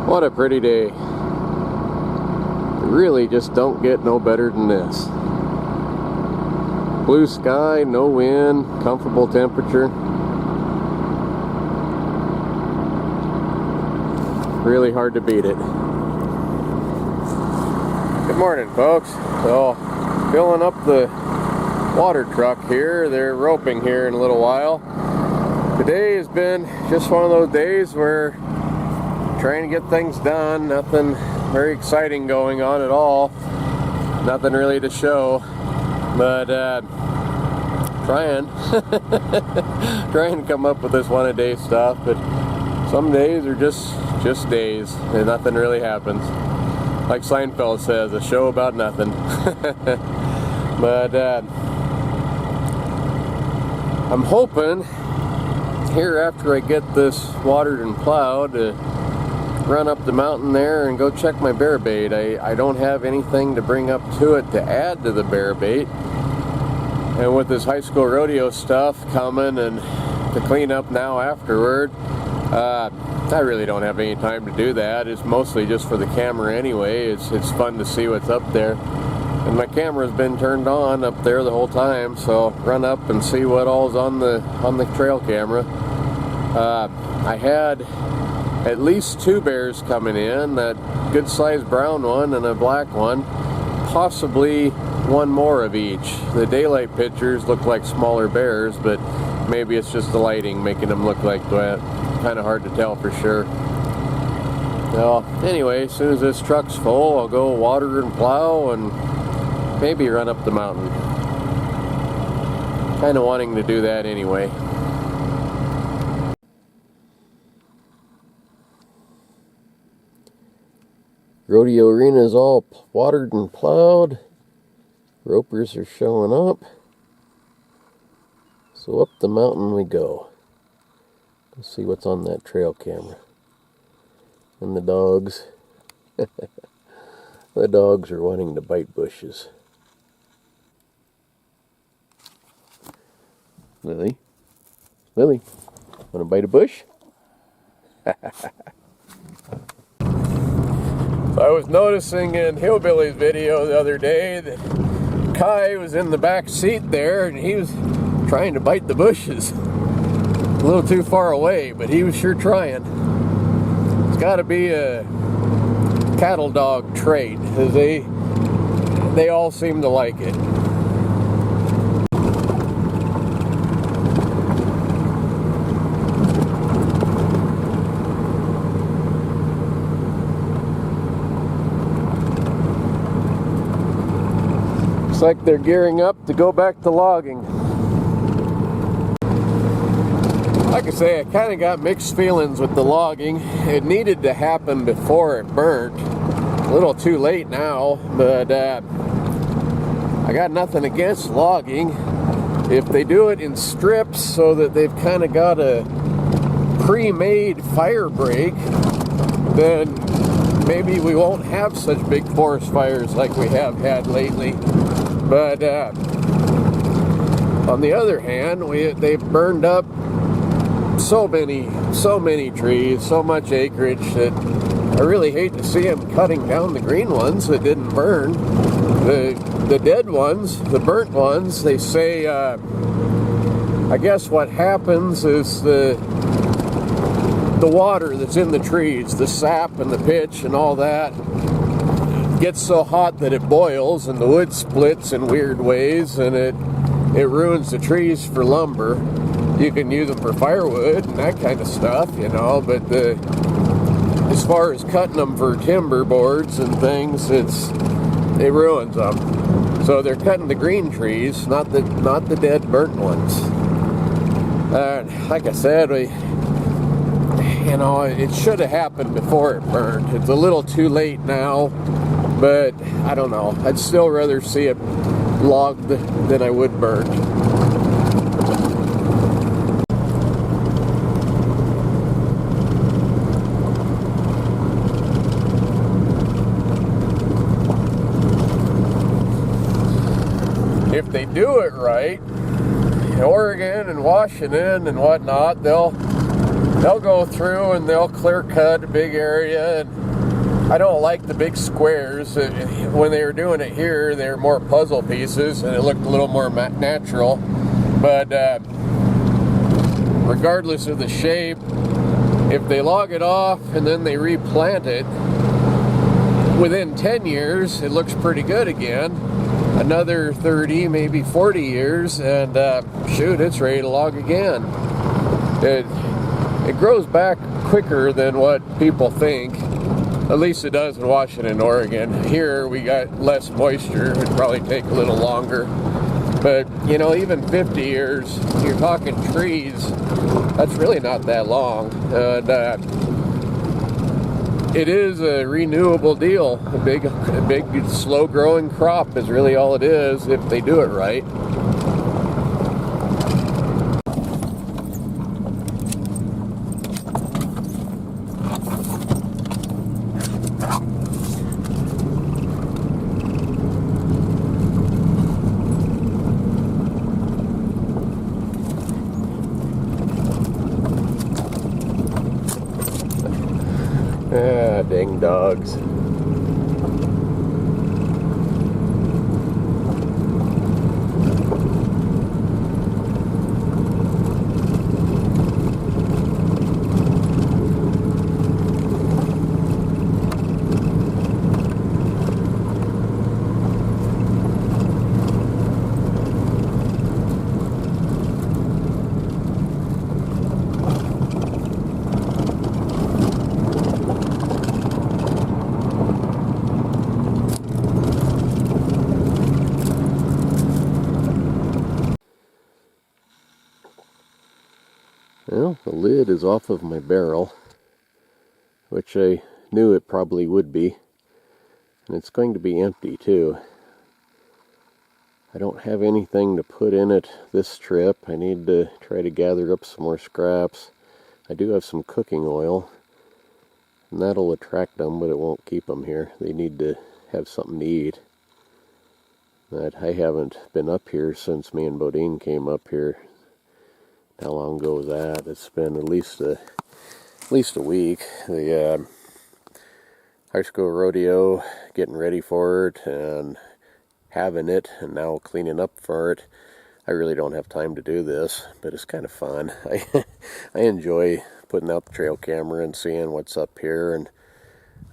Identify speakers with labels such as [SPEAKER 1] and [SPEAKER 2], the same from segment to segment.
[SPEAKER 1] What a pretty day. Really just don't get no better than this. Blue sky, no wind, comfortable temperature. Really hard to beat it. Good morning, folks. So, filling up the water truck here. They're roping here in a little while. Today has been just one of those days where trying to get things done. Nothing very exciting going on at all. Nothing really to show. But trying to come up with this one a day stuff. But some days are just days and nothing really happens. Like Seinfeld says, a show about nothing. But I'm hoping here after I get this watered and plowed to run up the mountain there and go check my bear bait. I don't have anything to bring up to it to add to the bear bait. And with this high school rodeo stuff coming and to clean up now afterward, I really don't have any time to do that. It's mostly just for the camera anyway. It's fun to see what's up there. And my camera's been turned on up there the whole time, so run up and see what all's on the trail camera. I had at least 2 bears coming in, that good sized brown one and a black one, possibly one more of each. The daylight pictures look like smaller bears, but maybe it's just the lighting making them look like that. Kind of hard to tell for sure. Well, anyway, as soon as this truck's full, I'll go water and plow and maybe run up the mountain. Kind of wanting to do that anyway. Rodeo arena is all watered and plowed. Ropers are showing up. So up the mountain we go. Let's see what's on that trail camera. And the dogs. The dogs are wanting to bite bushes. Lily? Lily, want to bite a bush? So I was noticing in Hillbilly's video the other day that Kai was in the back seat there and he was trying to bite the bushes. A little too far away, but he was sure trying. It's got to be a cattle dog trait, because they all seem to like it. Looks like they're gearing up to go back to logging. Like I say, I kind of got mixed feelings with the logging. It needed to happen before it burnt. A little too late now, but I got nothing against logging. If they do it in strips so that they've kind of got a pre-made fire break, then maybe we won't have such big forest fires like we have had lately. But on the other hand, they've burned up so many trees, so much acreage that I really hate to see them cutting down the green ones that didn't burn. The dead ones, the burnt ones, they say, I guess what happens is the water that's in the trees, the sap and the pitch and all that, gets so hot that it boils and the wood splits in weird ways and it ruins the trees for lumber. You can use them for firewood and that kind of stuff, you know, but as far as cutting them for timber boards and things, it ruins them. So they're cutting the green trees, not the dead burnt ones. Like I said, you know, it should have happened before it burned. It's a little too late now, but I don't know. I'd still rather see it logged than I would burnt. If they do it right, Oregon and Washington and whatnot, they'll they'll go through and they'll clear cut a big area. And I don't like the big squares. When they were doing it here, they were more puzzle pieces and it looked a little more natural. But regardless of the shape, if they log it off and then they replant it, within 10 years, it looks pretty good again. Another 30, maybe 40 years, and shoot, it's ready to log again. It grows back quicker than what people think. At least it does in Washington, Oregon. Here, we got less moisture. It'd probably take a little longer. But, you know, even 50 years, you're talking trees, that's really not that long. It is a renewable deal. A big slow-growing crop is really all it is if they do it right. Ah, dang dogs. Well, the lid is off of my barrel, which I knew it probably would be, and it's going to be empty too. I don't have anything to put in it this trip. I need to try to gather up some more scraps. I do have some cooking oil, and that'll attract them, but it won't keep them here. They need to have something to eat. I haven't been up here since me and Bodine came up here. How long ago was that? It's been at least a week. The High School Rodeo, getting ready for it and having it, and now cleaning up for it. I really don't have time to do this, but it's kind of fun. I enjoy putting out the trail camera and seeing what's up here. And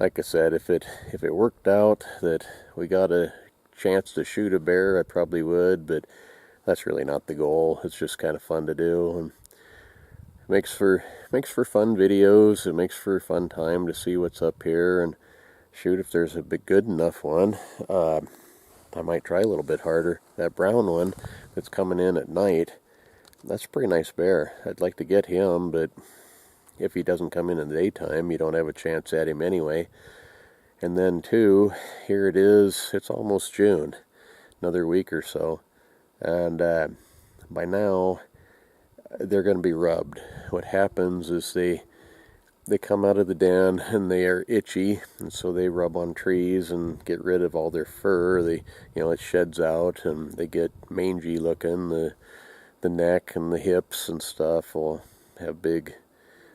[SPEAKER 1] like I said, if it worked out that we got a chance to shoot a bear, I probably would, but that's really not the goal. It's just kind of fun to do, and it makes for fun videos. It makes for a fun time to see what's up here, and shoot, if there's a big good enough one, I might try a little bit harder. That brown one that's coming in at night, that's a pretty nice bear. I'd like to get him, but if he doesn't come in the daytime, you don't have a chance at him anyway. And then too, here it is, it's almost June, another week or so. And by now, they're going to be rubbed. What happens is they come out of the den and they are itchy, and so they rub on trees and get rid of all their fur. It sheds out, and they get mangy looking. The neck and the hips and stuff will have big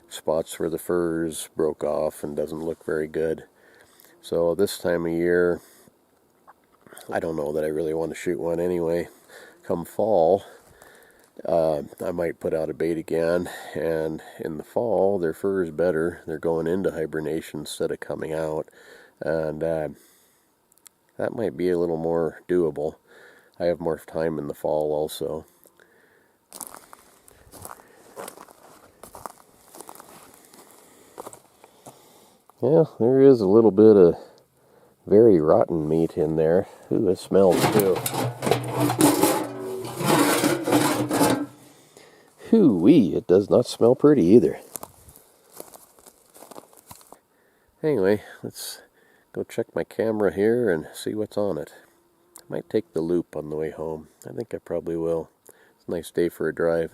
[SPEAKER 1] spots where the furs broke off and doesn't look very good. So this time of year, I don't know that I really want to shoot one anyway. Come fall, I might put out a bait again, and in the fall their fur is better. They're going into hibernation instead of coming out, and that might be a little more doable. I have more time in the fall also. Yeah, there is a little bit of very rotten meat in there. Ooh, it smells too. Hoo-wee, it does not smell pretty either. Anyway, let's go check my camera here and see what's on it. I might take the loop on the way home. I think I probably will. It's a nice day for a drive.